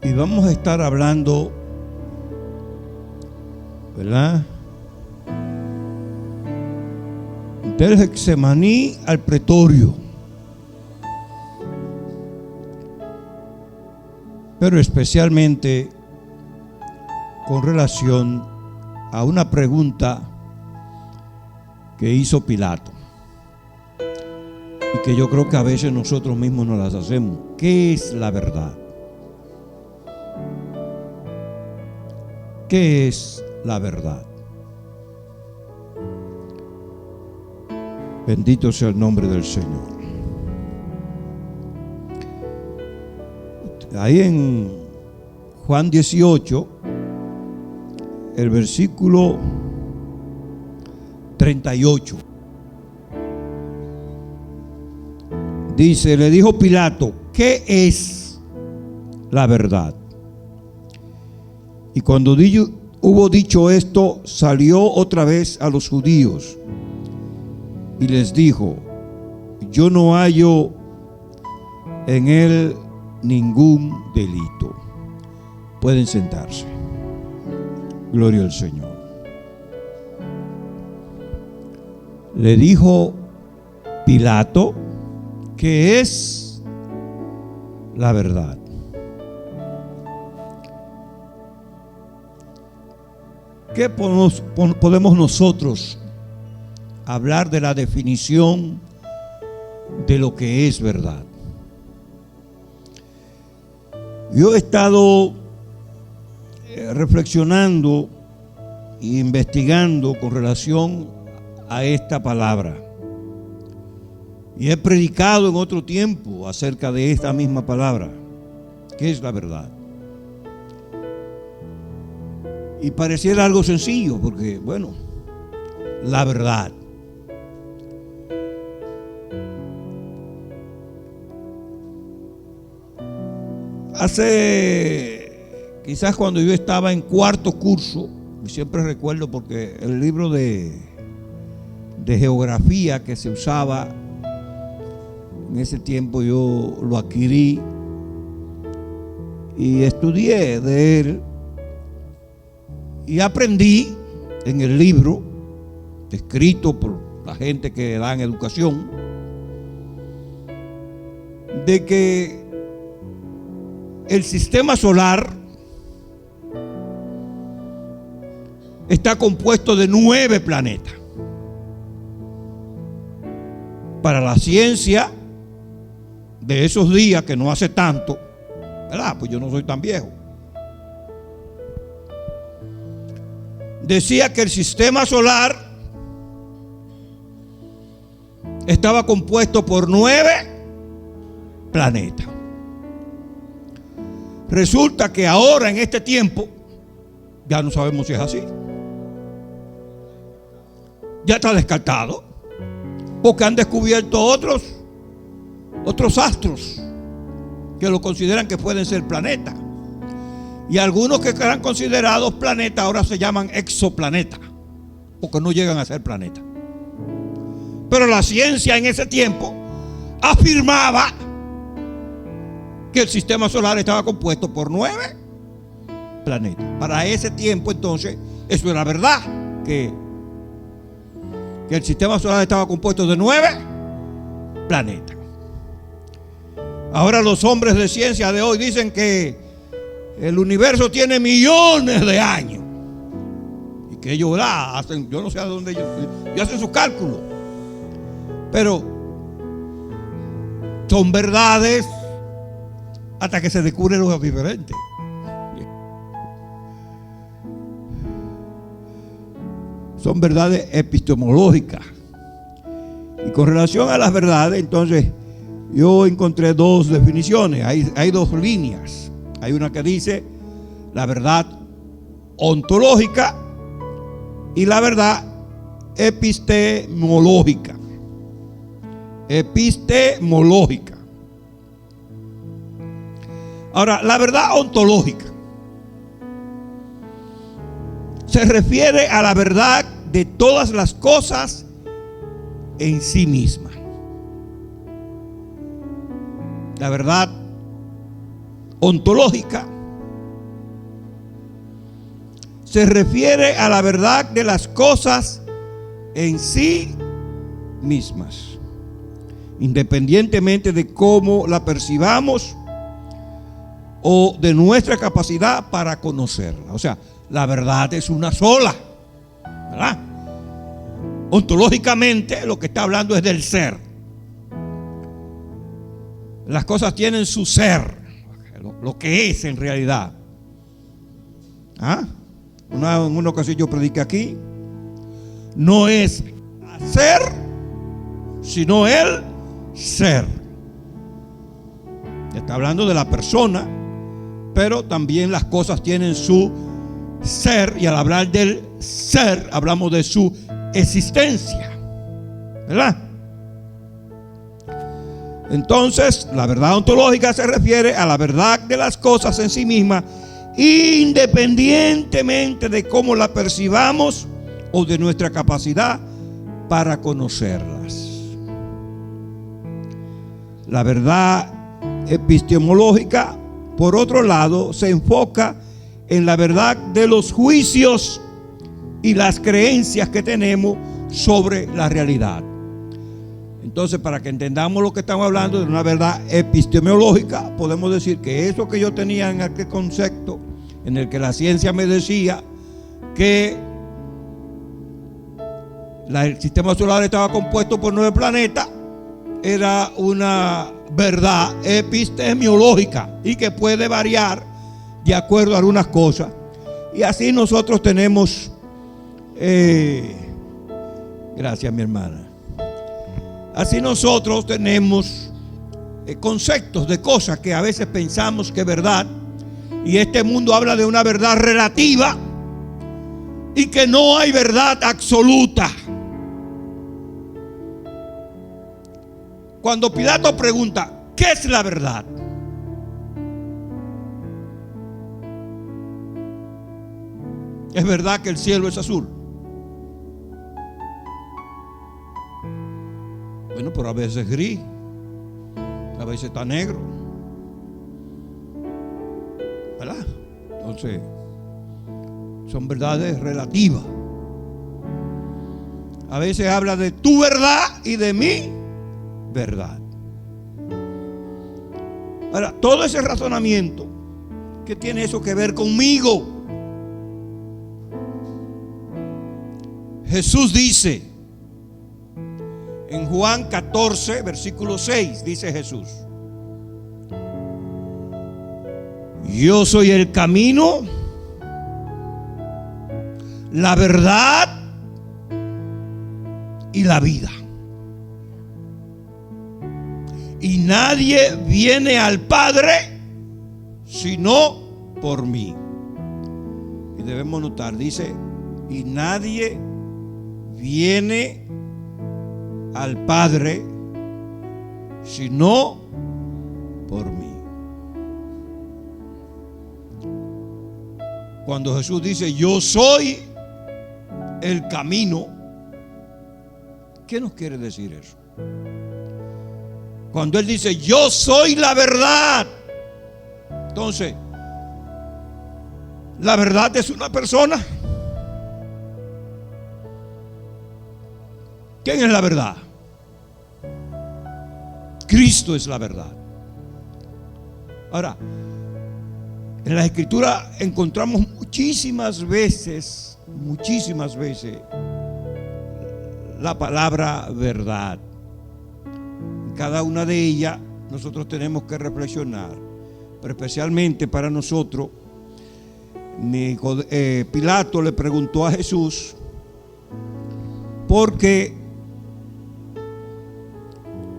Y vamos a estar hablando, ¿verdad?, del Getsemaní al pretorio. Pero especialmente con relación a una pregunta que hizo Pilato y que yo creo que a veces nosotros mismos nos las hacemos. ¿Qué es la verdad? ¿Qué es la verdad? Bendito sea el nombre del Señor. Ahí en Juan 18, el versículo 38, dice: le dijo Pilato, ¿qué es la verdad? Y cuando hubo dicho esto, salió otra vez a los judíos y les dijo: yo no hallo en él ningún delito. Pueden sentarse. Gloria al Señor. Le dijo Pilato, ¿qué es la verdad? ¿Qué podemos nosotros hablar de la definición de lo que es verdad? Yo he estado reflexionando e investigando con relación a esta palabra, y he predicado en otro tiempo acerca de esta misma palabra, que es la verdad. Y pareciera algo sencillo, porque bueno, la verdad. Quizás cuando yo estaba en cuarto curso, y siempre recuerdo porque el libro de geografía que se usaba en ese tiempo yo lo adquirí y estudié de él y aprendí en el libro escrito por la gente que dan educación de que el sistema solar está compuesto de 9 planetas. Para la ciencia de esos días, que no hace tanto, ¿verdad? Pues yo no soy tan viejo. Decía que el sistema solar estaba compuesto por 9 planetas. Resulta que ahora en este tiempo ya no sabemos si es así. Ya está descartado, porque han descubierto otros astros que lo consideran que pueden ser planetas, y algunos que eran considerados planetas ahora se llaman exoplanetas, porque no llegan a ser planetas. Pero la ciencia en ese tiempo afirmaba que el sistema solar estaba compuesto por 9 planetas. Para ese tiempo entonces eso era verdad, que el sistema solar estaba compuesto de 9 planetas. Ahora los hombres de ciencia de hoy dicen que el universo tiene millones de años y que ellos hacen, yo no sé a dónde ellos hacen sus cálculos, pero son verdades hasta que se descubren los diferentes. Son verdades epistemológicas. Y con relación a las verdades, entonces, yo encontré 2 definiciones. Hay 2 líneas. Hay una que dice la verdad ontológica y la verdad epistemológica. Epistemológica. Ahora, la verdad ontológica se refiere a la verdad de todas las cosas en sí misma. La verdad ontológica se refiere a la verdad de las cosas en sí mismas, independientemente de cómo la percibamos o de nuestra capacidad para conocerla. O sea, la verdad es una sola, ¿verdad? Ontológicamente lo que está hablando es del ser. Las cosas tienen su ser, lo que es en realidad. En una ocasión yo prediqué aquí, no es hacer, sino el ser. Está hablando de la persona, pero también las cosas tienen su ser, y al hablar del ser hablamos de su existencia, ¿verdad? Entonces, la verdad ontológica se refiere a la verdad de las cosas en sí mismas, independientemente de cómo la percibamos o de nuestra capacidad para conocerlas. La verdad epistemológica, por otro lado, se enfoca en la verdad de los juicios y las creencias que tenemos sobre la realidad. Entonces, para que entendamos lo que estamos hablando de una verdad epistemológica, podemos decir que eso que yo tenía en aquel concepto, en el que la ciencia me decía que el sistema solar estaba compuesto por 9 planetas, era una verdad epistemológica y que puede variar de acuerdo a algunas cosas. Y así nosotros tenemos, gracias mi hermana, así nosotros tenemos conceptos de cosas que a veces pensamos que es verdad, y este mundo habla de una verdad relativa y que no hay verdad absoluta. Cuando Pilato pregunta, ¿qué es la verdad? ¿Es verdad que el cielo es azul? Bueno, pero a veces es gris, a veces está negro, ¿verdad? Entonces, son verdades relativas. A veces habla de tu verdad y de mi verdad. Ahora, todo ese razonamiento, ¿qué tiene eso que ver conmigo? Jesús dice en Juan 14, versículo 6, dice Jesús: yo soy el camino, la verdad y la vida. Y nadie viene al Padre sino por mí. Y debemos notar, dice, y nadie viene al Padre sino por mí. Cuando Jesús dice yo soy el camino, ¿qué nos quiere decir eso? Cuando Él dice yo soy la verdad, entonces, ¿la verdad es una persona? ¿Quién es la verdad? Cristo es la verdad. Ahora, en la Escritura encontramos muchísimas veces la palabra verdad. En cada una de ellas nosotros tenemos que reflexionar, pero especialmente para nosotros, Pilato le preguntó a Jesús porque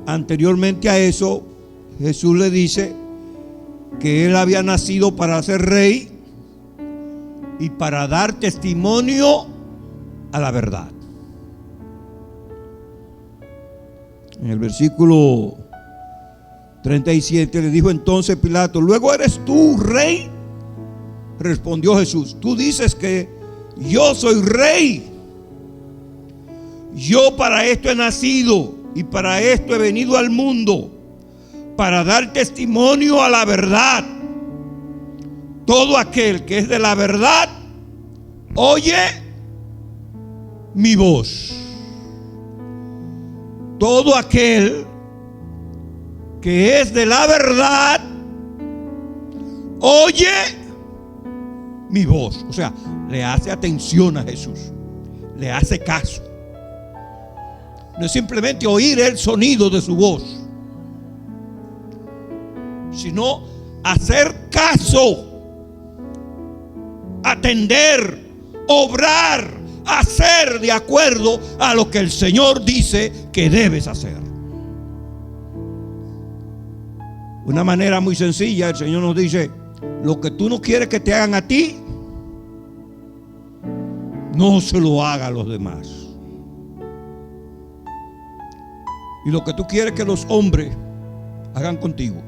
anteriormente a eso Jesús le dice que él había nacido para ser rey y para dar testimonio a la verdad. En el versículo 37 le dijo entonces Pilato: ¿luego eres tú rey? Respondió Jesús: tú dices que yo soy rey. Yo para esto he nacido y para esto he venido al mundo, para dar testimonio a la verdad. Todo aquel que es de la verdad oye mi voz. Todo aquel que es de la verdad, oye mi voz. O sea, le hace atención a Jesús, le hace caso. No es simplemente oír el sonido de su voz, sino hacer caso, atender, obrar, hacer de acuerdo a lo que el Señor dice que debes hacer. Una manera muy sencilla, el Señor nos dice: lo que tú no quieres que te hagan a ti, no se lo haga a los demás. Y lo que tú quieres que los hombres hagan contigo,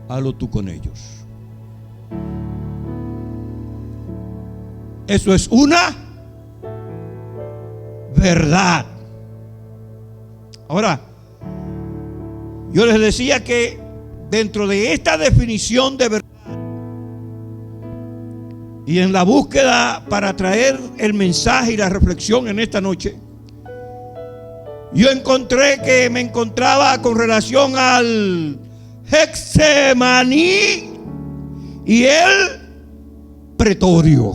hazlo tú con ellos. Eso es una verdad. Ahora, yo les decía que dentro de esta definición de verdad y en la búsqueda para traer el mensaje y la reflexión en esta noche, yo encontré que me encontraba con relación al Getsemaní y el pretorio.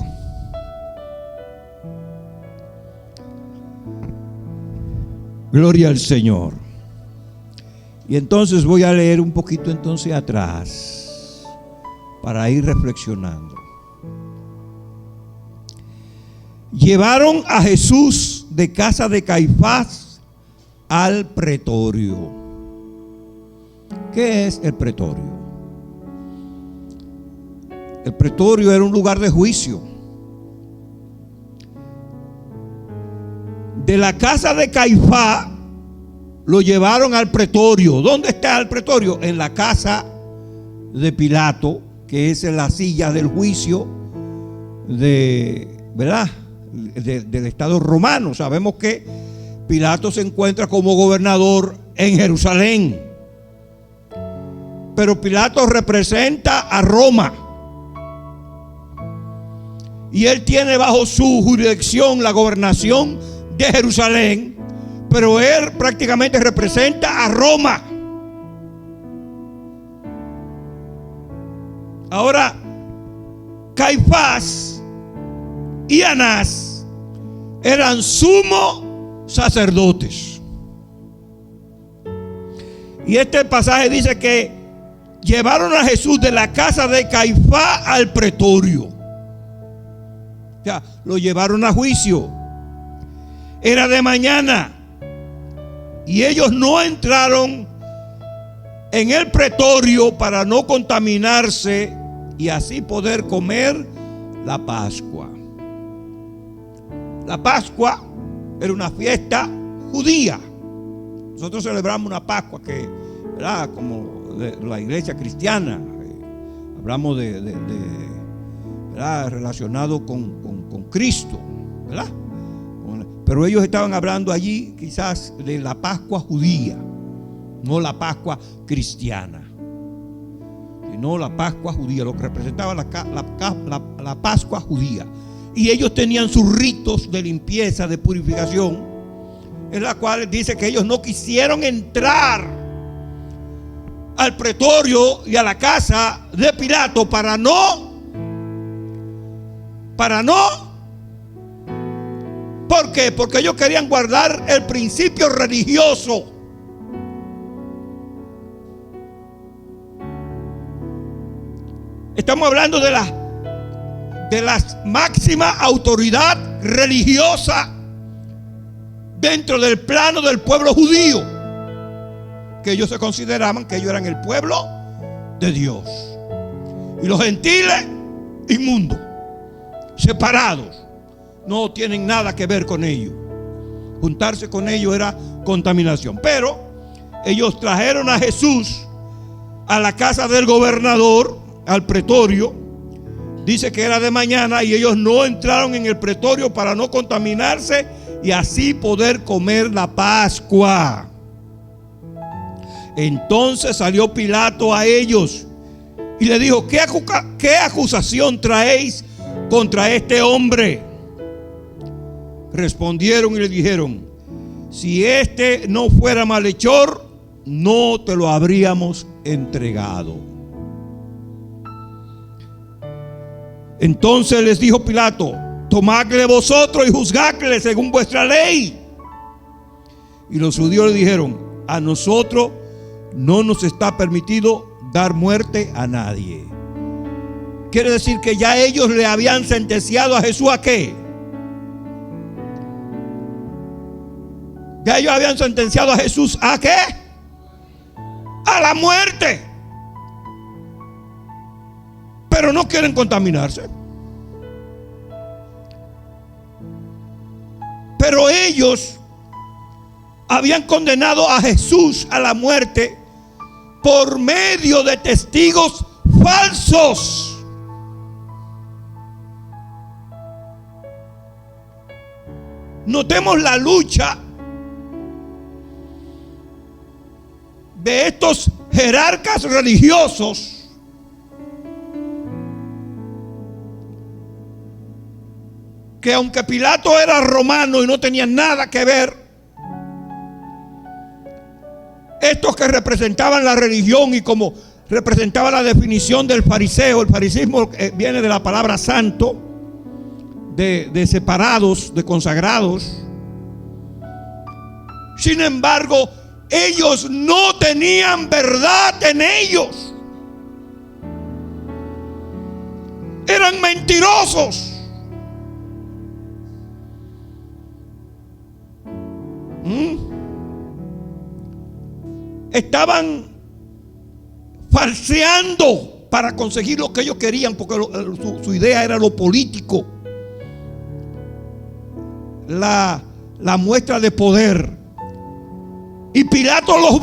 Gloria al Señor. Y entonces voy a leer un poquito entonces atrás para ir reflexionando. Llevaron a Jesús de casa de Caifás al pretorio. ¿Qué es el pretorio? El pretorio era un lugar de juicio. De la casa de Caifás lo llevaron al pretorio. ¿Dónde está el pretorio? En la casa de Pilato, que es en la silla del juicio ¿verdad? Del Estado romano. Sabemos que Pilato se encuentra como gobernador en Jerusalén, pero Pilato representa a Roma y él tiene bajo su jurisdicción la gobernación de Jerusalén, pero él prácticamente representa a Roma. Ahora, Caifás y Anás eran sumos sacerdotes. Y este pasaje dice que llevaron a Jesús de la casa de Caifás al pretorio. O sea, lo llevaron a juicio. Era de mañana y ellos no entraron en el pretorio para no contaminarse y así poder comer la Pascua. La Pascua era una fiesta judía. Nosotros celebramos una Pascua que, ¿verdad?, como de la iglesia cristiana. Hablamos ¿verdad?, relacionado con Cristo, ¿verdad? Pero ellos estaban hablando allí quizás de la Pascua judía, no la Pascua cristiana, sino la Pascua judía, lo que representaba la Pascua judía. Y ellos tenían sus ritos de limpieza, de purificación, en la cual dice que ellos no quisieron entrar al pretorio y a la casa de Pilato para no. ¿Por qué? Porque ellos querían guardar el principio religioso. Estamos hablando de la máxima autoridad religiosa dentro del plano del pueblo judío, que ellos se consideraban que ellos eran el pueblo de Dios. Y los gentiles, inmundos, separados, no tienen nada que ver con ellos. Juntarse con ellos era contaminación. Pero ellos trajeron a Jesús a la casa del gobernador, al pretorio. Dice que era de mañana y ellos no entraron en el pretorio para no contaminarse y así poder comer la Pascua. Entonces salió Pilato a ellos y le dijo: ¿qué acusación traéis contra este hombre? respondieron y le dijeron: si este no fuera malhechor, no te lo habríamos entregado. Entonces les dijo Pilato: tomadle vosotros y juzgadle según vuestra ley. Y los judíos le dijeron: a nosotros no nos está permitido dar muerte a nadie. Quiere decir que ya ellos le habían sentenciado a Jesús ¿a qué? Ya ellos habían sentenciado a Jesús ¿a qué? A la muerte. Pero no quieren contaminarse. Pero ellos habían condenado a Jesús a la muerte por medio de testigos falsos. Notemos la lucha de estos jerarcas religiosos que, aunque Pilato era romano y no tenía nada que ver, estos que representaban la religión y como representaba la definición del fariseo, el fariseísmo viene de la palabra santo, de separados, de consagrados. Sin embargo, ellos no tenían verdad en ellos. Eran mentirosos. Estaban falseando para conseguir lo que ellos querían, porque su idea era lo político, la muestra de poder. Y Pilato los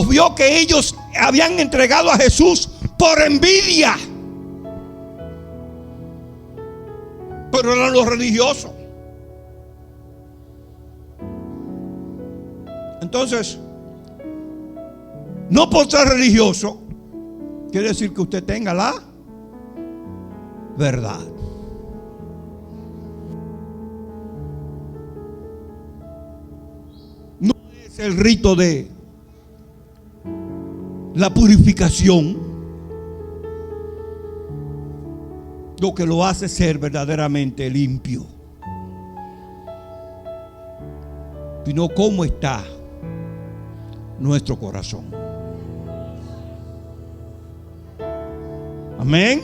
vio que ellos habían entregado a Jesús por envidia, pero eran los religiosos. Entonces, no por ser religioso quiere decir que usted tenga la verdad. No es el rito de la purificación lo que lo hace ser verdaderamente limpio, sino cómo está nuestro corazón. Amén.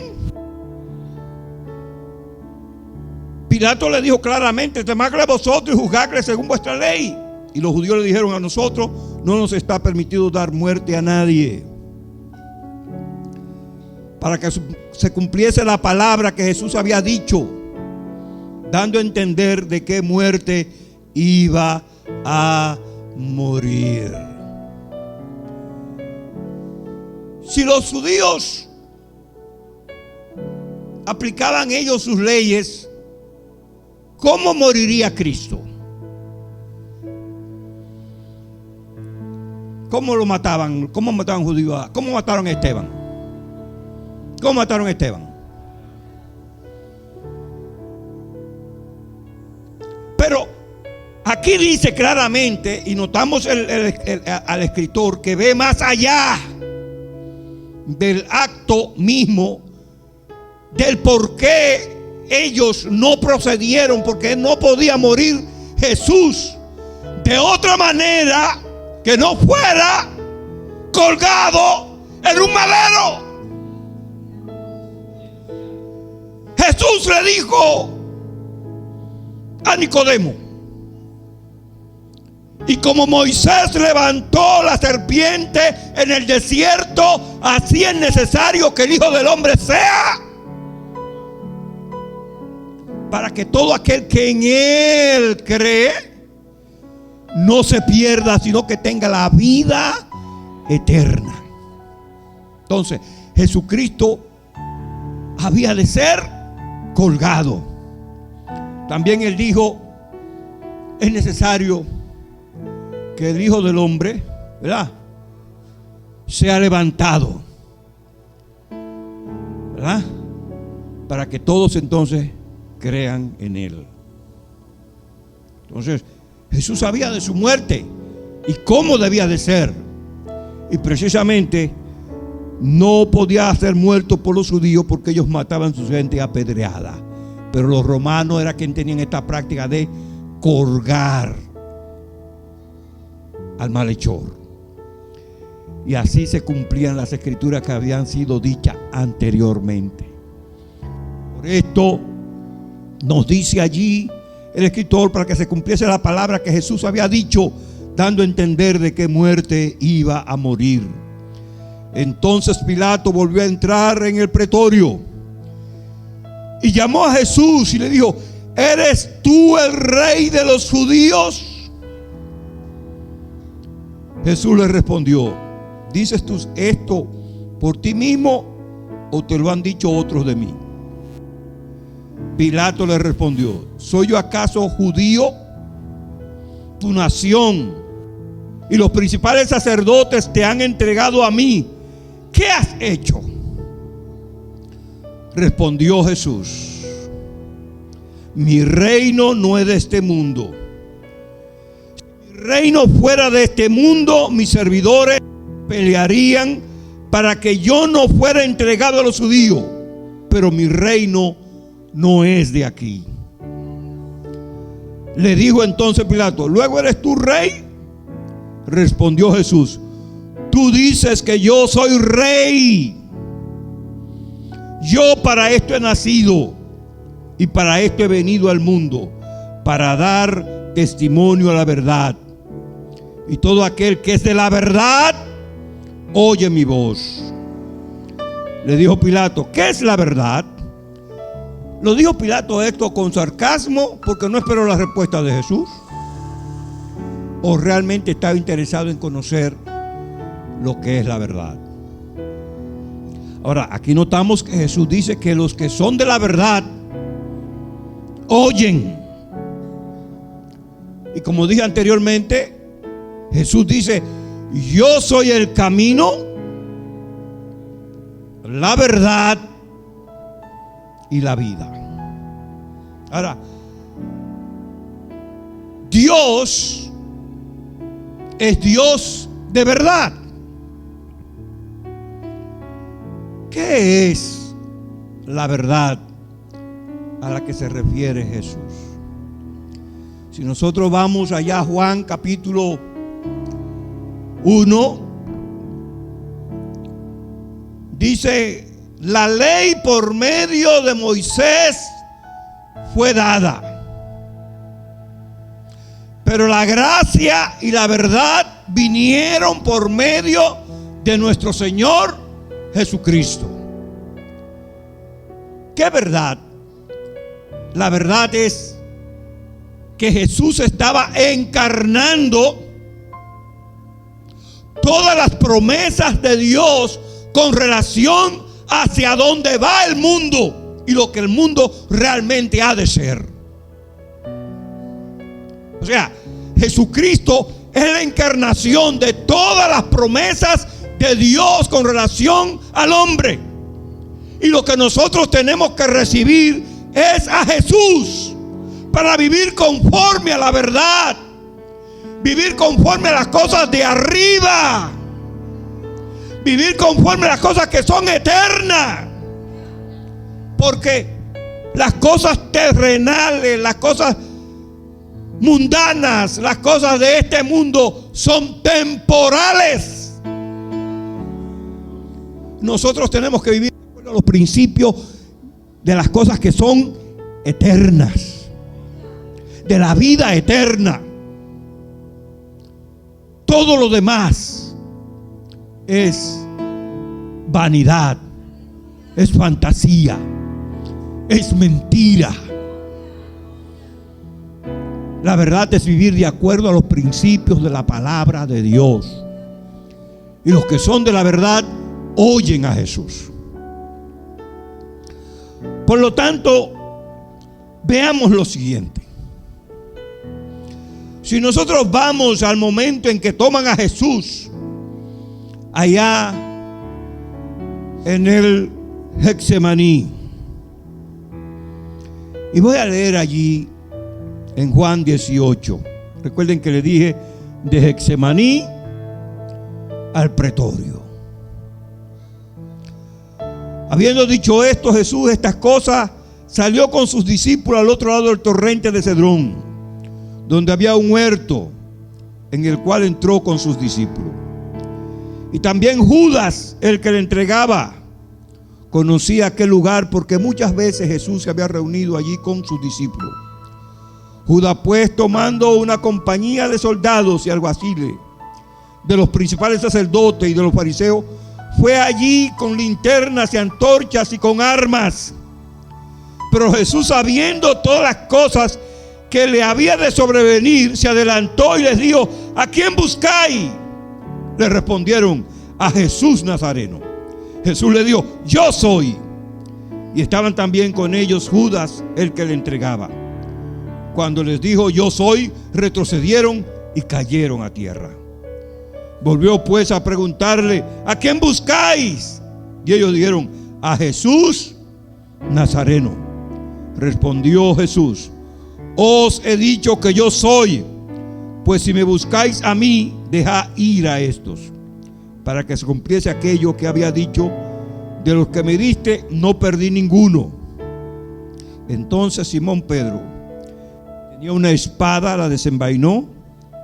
Pilato le dijo claramente: tomadle vosotros y juzgadle según vuestra ley. Y los judíos le dijeron: a nosotros no nos está permitido dar muerte a nadie. Para que se cumpliese la palabra que Jesús había dicho, dando a entender de qué muerte iba a morir. Si los judíos aplicaban ellos sus leyes, ¿cómo moriría Cristo? ¿Cómo lo mataban? ¿Cómo mataban judíos? ¿Cómo mataron a Esteban? ¿Cómo mataron a Esteban? Pero aquí dice claramente, y notamos al escritor que ve más allá del acto mismo, del por qué ellos no procedieron, porque no podía morir Jesús de otra manera que no fuera colgado en un madero. Jesús le dijo a Nicodemo: y como Moisés levantó la serpiente en el desierto, así es necesario que el Hijo del Hombre sea, para que todo aquel que en Él cree no se pierda, sino que tenga la vida eterna. Entonces, Jesucristo había de ser colgado. También Él dijo: es necesario que el Hijo del Hombre, ¿verdad?, sea levantado, ¿verdad? para que todos entonces crean en Él. Entonces, Jesús sabía de su muerte y cómo debía de ser. Y precisamente no podía ser muerto por los judíos porque ellos mataban a su gente apedreada. Pero los romanos eran quienes tenían esta práctica de colgar al malhechor. Y así se cumplían las escrituras que habían sido dichas anteriormente. Por esto nos dice allí el escritor, para que se cumpliese la palabra que Jesús había dicho, dando a entender de qué muerte iba a morir. Entonces Pilato volvió a entrar en el pretorio y llamó a Jesús y le dijo: ¿eres tú el rey de los judíos? Jesús le respondió: ¿dices tú esto por ti mismo o te lo han dicho otros de mí? Pilato le respondió: ¿soy yo acaso judío? Tu nación y los principales sacerdotes te han entregado a mí. ¿Qué has hecho? Respondió Jesús: mi reino no es de este mundo. Si mi reino fuera de este mundo, mis servidores pelearían para que yo no fuera entregado a los judíos. Pero mi reino no es de aquí. Le dijo entonces Pilato: ¿luego eres tú rey? Respondió Jesús: tú dices que yo soy rey. Yo para esto he nacido y para esto he venido al mundo, para dar testimonio a la verdad. Y todo aquel que es de la verdad oye mi voz. Le dijo Pilato: ¿qué es la verdad? Lo dijo Pilato esto con sarcasmo porque no esperó la respuesta de Jesús, o realmente estaba interesado en conocer lo que es la verdad. Ahora, aquí notamos que Jesús dice que los que son de la verdad oyen. Y como dije anteriormente, Jesús dice: yo soy el camino, la verdad y la vida. Ahora, Dios es Dios de verdad. ¿Qué es la verdad a la que se refiere Jesús? Si nosotros vamos allá a Juan capítulo 1, dice: la ley por medio de Moisés fue dada, pero la gracia y la verdad vinieron por medio de nuestro Señor Jesucristo. ¿Qué verdad? La verdad es que Jesús estaba encarnando todas las promesas de Dios con relación hacia dónde va el mundo y lo que el mundo realmente ha de ser. O sea, Jesucristo es la encarnación de todas las promesas de Dios con relación al hombre. Y lo que nosotros tenemos que recibir es a Jesús para vivir conforme a la verdad, vivir conforme a las cosas de arriba, vivir conforme a las cosas que son eternas. Porque las cosas terrenales, las cosas mundanas, las cosas de este mundo son temporales. Nosotros tenemos que vivir de acuerdo a los principios de las cosas que son eternas, de la vida eterna. Todo lo demás es vanidad, es fantasía, es mentira. La verdad es vivir de acuerdo a los principios de la palabra de Dios. Y los que son de la verdad oyen a Jesús. Por lo tanto, veamos lo siguiente. Si nosotros vamos al momento en que toman a Jesús allá en el Getsemaní, Y voy a leer allí en Juan 18. Recuerden que le dije de Getsemaní al pretorio. Habiendo dicho esto, Jesús estas cosas, salió con sus discípulos al otro lado del torrente de Cedrón, donde había un huerto, en el cual entró con sus discípulos. Y también Judas, el que le entregaba, conocía aquel lugar, porque muchas veces Jesús se había reunido allí con sus discípulos. Judas, pues, tomando una compañía de soldados y alguaciles, de los principales sacerdotes y de los fariseos, fue allí con linternas y antorchas y con armas. Pero Jesús, sabiendo todas las cosas que le había de sobrevenir, se adelantó y les dijo: ¿a quién buscáis? Le respondieron: a Jesús Nazareno. Jesús le dijo: yo soy. Y estaban también con ellos Judas, el que le entregaba. Cuando les dijo: yo soy, retrocedieron y cayeron a tierra. Volvió pues a preguntarle: ¿a quién buscáis? Y ellos dijeron: a Jesús Nazareno. Respondió Jesús: os he dicho que yo soy. Pues si me buscáis a mí, dejad ir a estos, para que se cumpliese aquello que había dicho: de los que me diste, no perdí ninguno. Entonces Simón Pedro tenía una espada, la desenvainó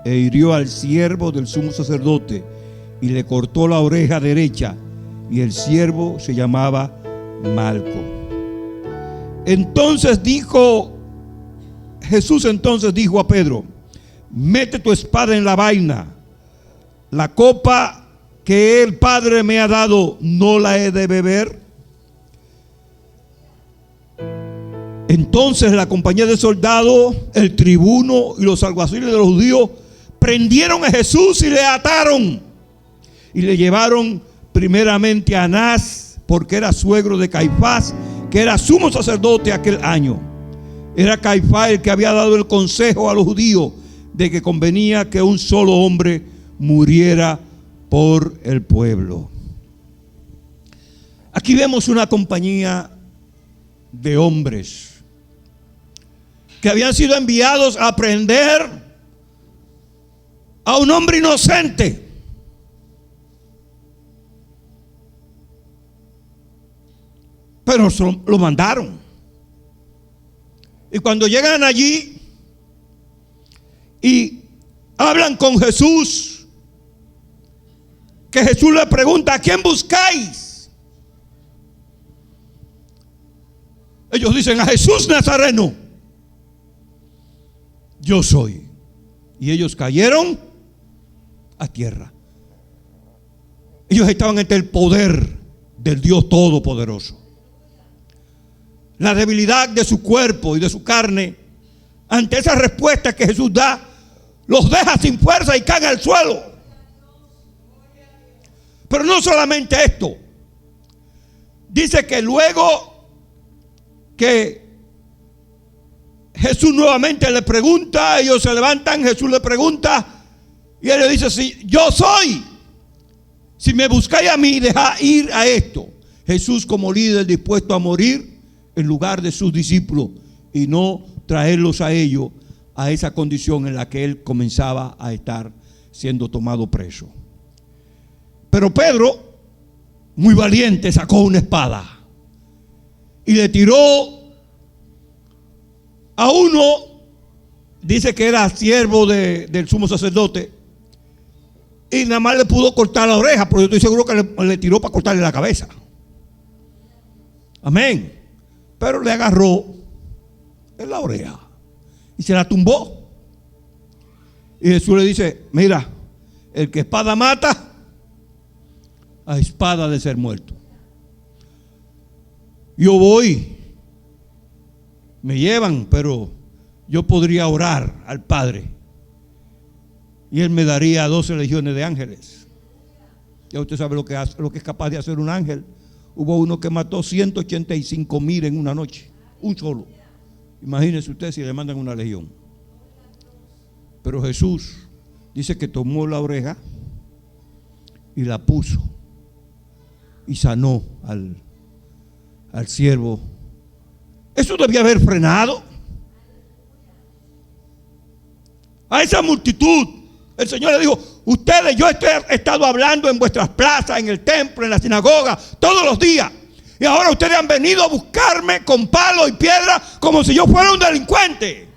e hirió al siervo del sumo sacerdote y le cortó la oreja derecha, y el siervo se llamaba Malco. Jesús entonces dijo a Pedro: mete tu espada en la vaina. La copa que el Padre me ha dado, ¿no la he de beber? Entonces la compañía de soldados, el tribuno y los alguaciles de los judíos prendieron a Jesús y le ataron y le llevaron primeramente a Anás, porque era suegro de Caifás, que era sumo sacerdote aquel año. Era Caifás el que había dado el consejo a los judíos de que convenía que un solo hombre muriera por el pueblo. Aquí vemos una compañía de hombres que habían sido enviados a prender a un hombre inocente. Pero lo mandaron. Y cuando llegan allí y hablan con Jesús, que Jesús le pregunta: ¿a quién buscáis? Ellos dicen: a Jesús Nazareno. Yo soy. Y ellos cayeron a tierra. Ellos estaban ante el poder del Dios Todopoderoso. La debilidad de su cuerpo y de su carne, ante esa respuesta que Jesús da, los deja sin fuerza y caen al suelo. Pero no solamente esto. Dice que luego que Jesús nuevamente le pregunta, ellos se levantan, Jesús le pregunta y él le dice: si yo soy, si me buscáis a mí, dejad ir a esto. Jesús, como líder dispuesto a morir en lugar de sus discípulos y no traerlos a ellos a esa condición en la que él comenzaba a estar siendo tomado preso. Pero Pedro, muy valiente, sacó una espada y le tiró a uno, dice que era siervo del sumo sacerdote, y nada más le pudo cortar la oreja, pero yo estoy seguro que le tiró para cortarle la cabeza. Amén. Pero le agarró en la oreja y se la tumbó. Y Jesús le dice: mira, el que espada mata, a espada de ser muerto. Yo voy, me llevan, pero yo podría orar al Padre y Él me daría 12 legiones de ángeles. Ya usted sabe lo que es capaz de hacer un ángel. Hubo uno que mató 185,000 en una noche, un solo. Imagínense usted si le mandan una legión. Pero Jesús dice que tomó la oreja y la puso y sanó al siervo Eso debía haber frenado a esa multitud. El Señor le dijo: ustedes, yo he estado hablando en vuestras plazas, en el templo, en la sinagoga, todos los días. Y ahora ustedes han venido a buscarme con palo y piedra como si yo fuera un delincuente.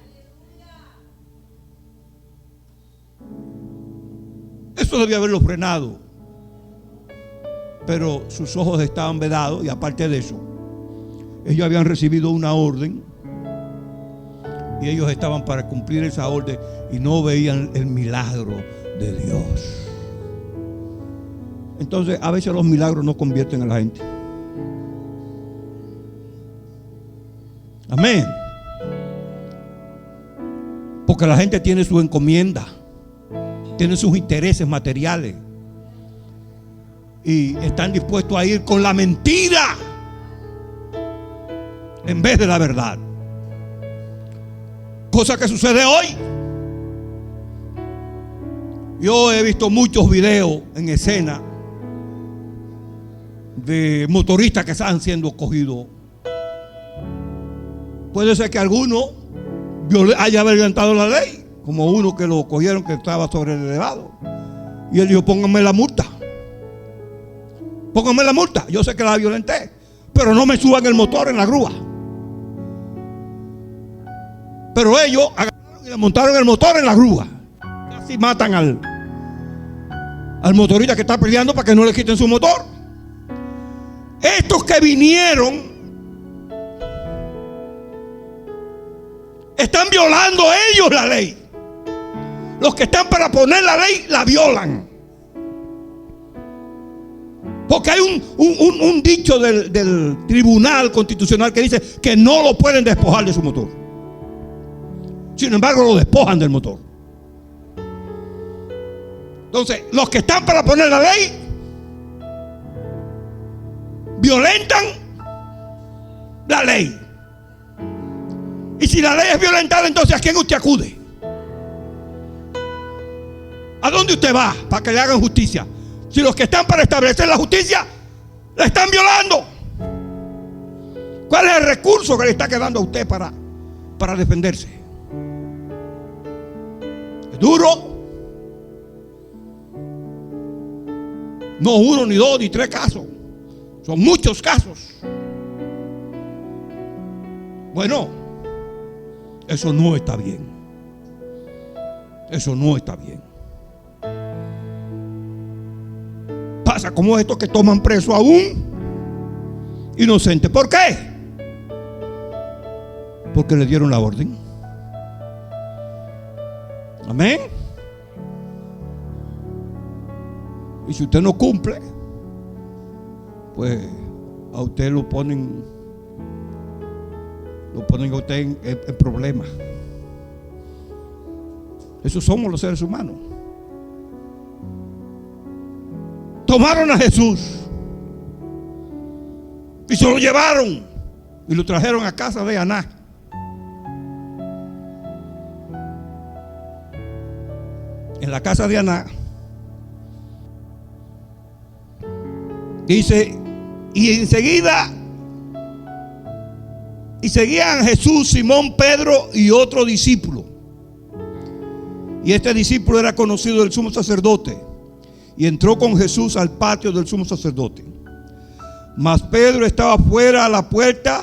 Eso debía haberlo frenado. Pero sus ojos estaban vedados, y aparte de eso, ellos habían recibido una orden y ellos estaban para cumplir esa orden y no veían el milagro de Dios. Entonces, a veces los milagros no convierten a la gente. Amén. Porque la gente tiene su encomienda, tiene sus intereses materiales y están dispuestos a ir con la mentira en vez de la verdad. Cosa que sucede hoy. Yo he visto muchos videos en escena de motoristas que están siendo cogidos. Puede ser que alguno haya violentado la ley, como uno que lo cogieron que estaba sobre el elevado. Y él dijo: pónganme la multa. Pónganme la multa. Yo sé que la violenté, pero no me suban el motor en la grúa. Pero ellos agarraron y le montaron el motor en la grúa. Casi matan al motorista que está peleando para que no le quiten su motor. Estos que vinieron están violando ellos la ley. Los que están para poner la ley la violan. Porque hay un dicho del Tribunal Constitucional que dice que no lo pueden despojar de su motor. Sin embargo, lo despojan del motor. Entonces, los que están para poner la ley violentan la ley. Y si la ley es violentada, entonces ¿a quién usted acude? ¿A dónde usted va para que le hagan justicia? Si los que están para establecer la justicia la están violando. ¿Cuál es el recurso que le está quedando a usted para defenderse? ¿Es duro? No uno, ni dos, ni tres casos. Son muchos casos. Bueno, eso no está bien. Eso no está bien. Pasa como estos que toman preso a un inocente. ¿Por qué? Porque le dieron la orden. Amén. Y si usted no cumple, pues a usted lo ponen a usted en problemas. Esos somos los seres humanos. Tomaron a Jesús y se lo llevaron y lo trajeron a casa de Aná. En la casa de Aná dice: y enseguida seguían a Jesús, Simón, Pedro y otro discípulo. Y este discípulo era conocido del sumo sacerdote, y entró con Jesús al patio del sumo sacerdote. Mas Pedro estaba fuera a la puerta.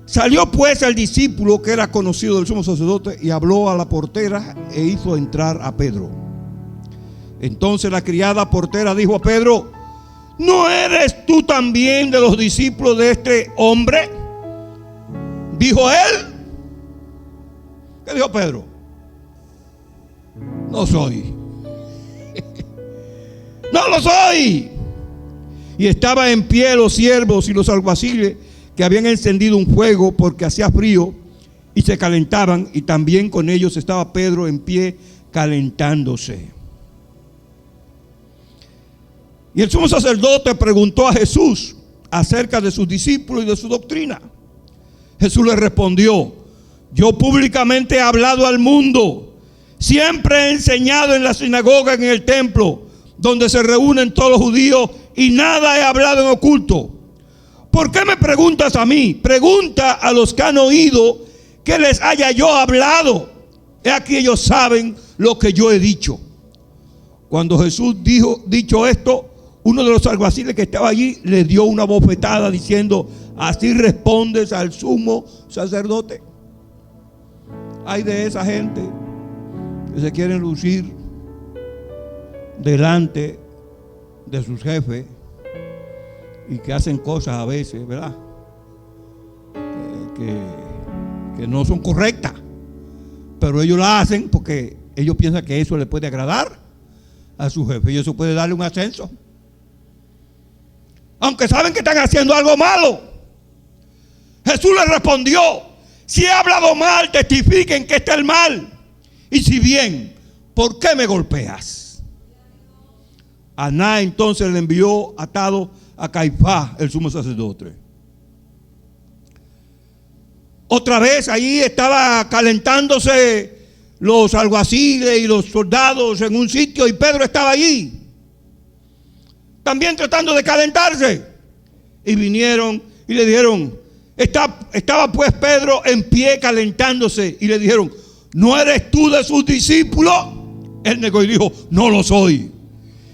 Salió pues el discípulo que era conocido del sumo sacerdote y habló a la portera e hizo entrar a Pedro. Entonces la criada portera dijo a Pedro: ¿no eres tú también de los discípulos de este hombre? Dijo él. ¿Qué dijo Pedro? No soy. No lo soy. Y estaba en pie los siervos y los alguaciles que habían encendido un fuego porque hacía frío y se calentaban, y también con ellos estaba Pedro en pie calentándose. Y el sumo sacerdote preguntó a Jesús acerca de sus discípulos y de su doctrina. Jesús le respondió: yo públicamente he hablado al mundo. Siempre he enseñado en la sinagoga, en el templo, donde se reúnen todos los judíos, y nada he hablado en oculto. ¿Por qué me preguntas a mí? Pregunta a los que han oído que les haya yo hablado. He aquí ellos saben lo que yo he dicho. Cuando Jesús dicho esto, uno de los alguaciles que estaba allí le dio una bofetada diciendo: ¿así respondes al sumo sacerdote? Hay de esa gente que se quieren lucir delante de sus jefes y que hacen cosas a veces, ¿verdad? Que no son correctas, pero ellos la hacen porque ellos piensan que eso le puede agradar a su jefe y eso puede darle un ascenso, aunque saben que están haciendo algo malo. Jesús les respondió: si he hablado mal, testifiquen que está el mal, y si bien, ¿por qué me golpeas? Anás entonces le envió atado a Caifás, el sumo sacerdote. Otra vez allí estaba calentándose los alguaciles y los soldados en un sitio, y Pedro estaba allí también tratando de calentarse. Y vinieron y le dijeron, estaba pues Pedro en pie calentándose, y le dijeron: ¿no eres tú de sus discípulos? Él negó y dijo: no lo soy.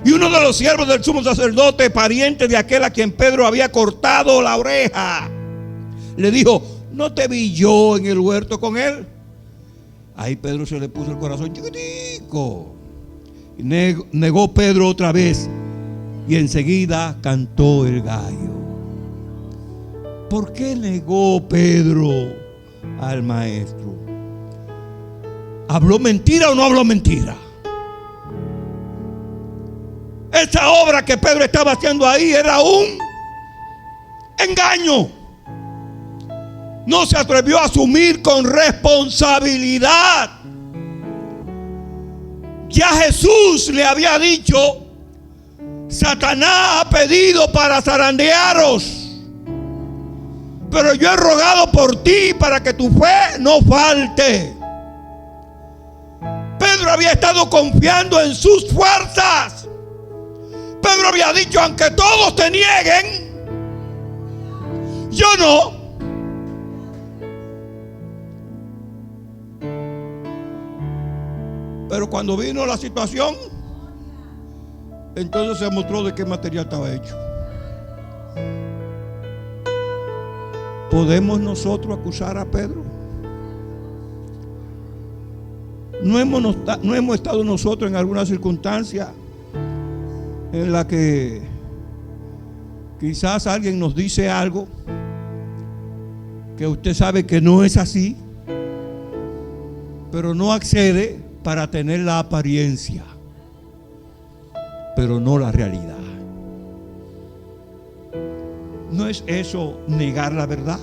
Y uno de los siervos del sumo sacerdote, pariente de aquel a quien Pedro había cortado la oreja, le dijo: ¿no te vi yo en el huerto con él? Ahí Pedro se le puso el corazón chiquitico. Y negó Pedro otra vez, y enseguida cantó el gallo. ¿Por qué negó Pedro al maestro? ¿Habló mentira o no habló mentira? Esa obra que Pedro estaba haciendo ahí era un engaño. No se atrevió a asumir con responsabilidad. Ya Jesús le había dicho: Satanás ha pedido para zarandearos, pero yo he rogado por ti para que tu fe no falte. Pedro había estado confiando en sus fuerzas. Pedro había dicho: aunque todos te nieguen, yo no. Pero cuando vino la situación, entonces se mostró de qué material estaba hecho. ¿Podemos nosotros acusar a Pedro? ¿No hemos estado nosotros en alguna circunstancia en la que quizás alguien nos dice algo que usted sabe que no es así, pero no accede para tener la apariencia, pero no la realidad? ¿No es eso negar la verdad?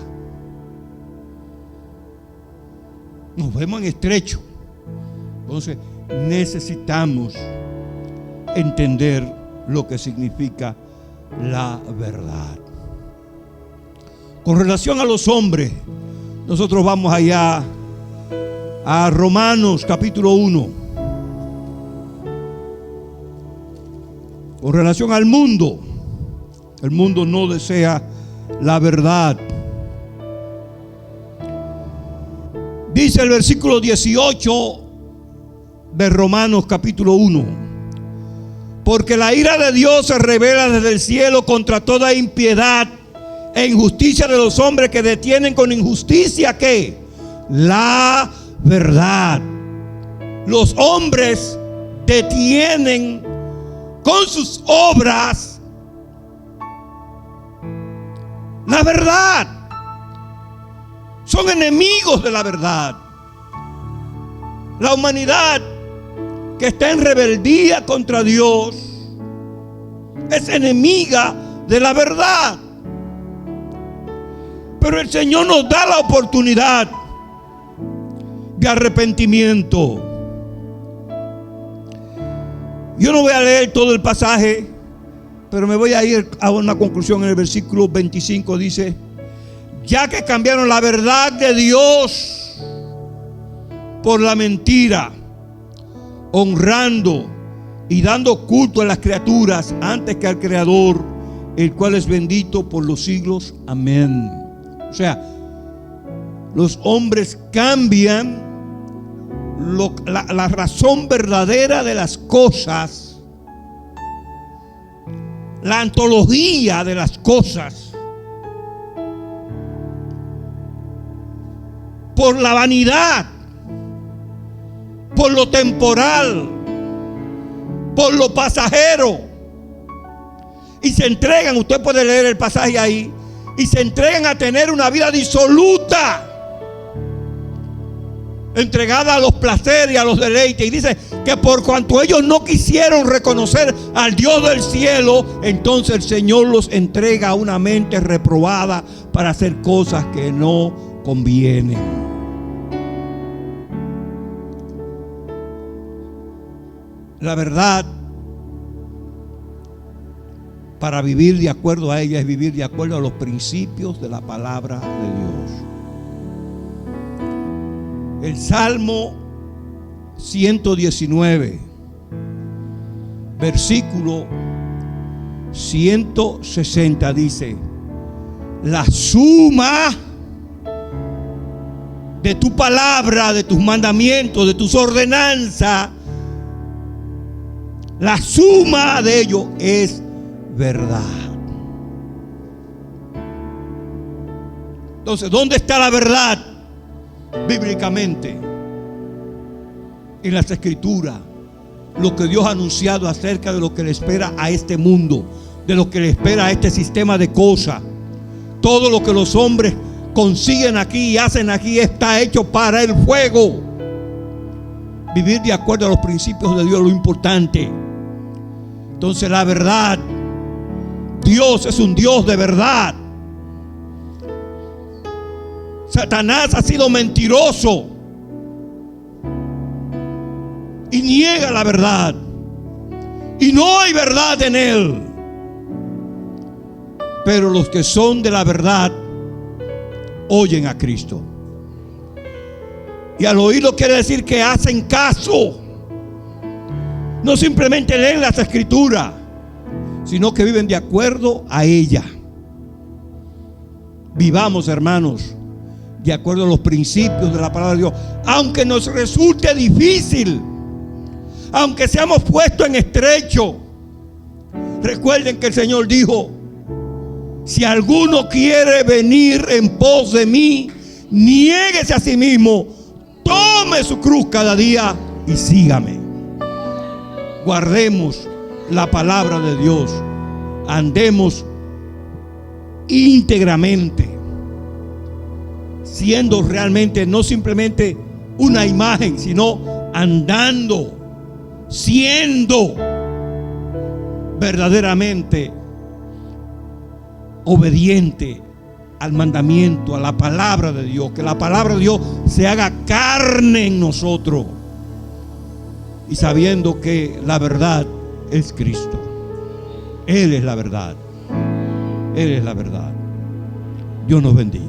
Nos vemos en estrecho. Entonces necesitamos entender lo que significa la verdad. Con relación a los hombres, nosotros vamos allá a Romanos capítulo 1. Con relación al mundo, el mundo no desea la verdad. Dice el versículo 18 de Romanos capítulo 1: porque la ira de Dios se revela desde el cielo contra toda impiedad e injusticia de los hombres que detienen con injusticia ¿qué? La verdad. Los hombres detienen con sus obras la verdad. Son enemigos de la verdad. La humanidad que está en rebeldía contra Dios es enemiga de la verdad. Pero el Señor nos da la oportunidad de arrepentimiento. Yo no voy a leer todo el pasaje, pero me voy a ir a una conclusión. En el versículo 25 dice: ya que cambiaron la verdad de Dios por la mentira, honrando y dando culto a las criaturas antes que al Creador, el cual es bendito por los siglos. Amén. O sea, los hombres cambian la razón verdadera de las cosas, la antología de las cosas, por la vanidad, por lo temporal, por lo pasajero, y se entregan, usted puede leer el pasaje ahí, y se entregan a tener una vida disoluta, entregada a los placeres y a los deleites. Y dice que por cuanto ellos no quisieron reconocer al Dios del cielo, entonces el Señor los entrega a una mente reprobada para hacer cosas que no convienen. La verdad, para vivir de acuerdo a ella, es vivir de acuerdo a los principios de la palabra de Dios. El Salmo 119, versículo 160 dice: la suma de tu palabra, de tus mandamientos, de tus ordenanzas, la suma de ello es verdad. Entonces, ¿dónde está la verdad? Bíblicamente, en las Escrituras, lo que Dios ha anunciado acerca de lo que le espera a este mundo, de lo que le espera a este sistema de cosas. Todo lo que los hombres consiguen aquí y hacen aquí está hecho para el fuego. Vivir de acuerdo a los principios de Dios es lo importante. Entonces, la verdad, Dios es un Dios de verdad. Satanás ha sido mentiroso y niega la verdad, y no hay verdad en él. Pero los que son de la verdad oyen a Cristo, y al oírlo quiere decir que hacen caso. No simplemente leen las Escrituras, sino que viven de acuerdo a ella. Vivamos, hermanos, de acuerdo a los principios de la palabra de Dios, aunque nos resulte difícil, aunque seamos puestos en estrecho. Recuerden que el Señor dijo: si alguno quiere venir en pos de mí, niéguese a sí mismo, tome su cruz cada día y sígame. Guardemos la palabra de Dios, andemos íntegramente, siendo realmente no simplemente una imagen, sino andando, siendo verdaderamente obediente al mandamiento, a la palabra de Dios. Que la palabra de Dios se haga carne en nosotros, y sabiendo que la verdad es Cristo. Él es la verdad. Él es la verdad. Dios nos bendiga.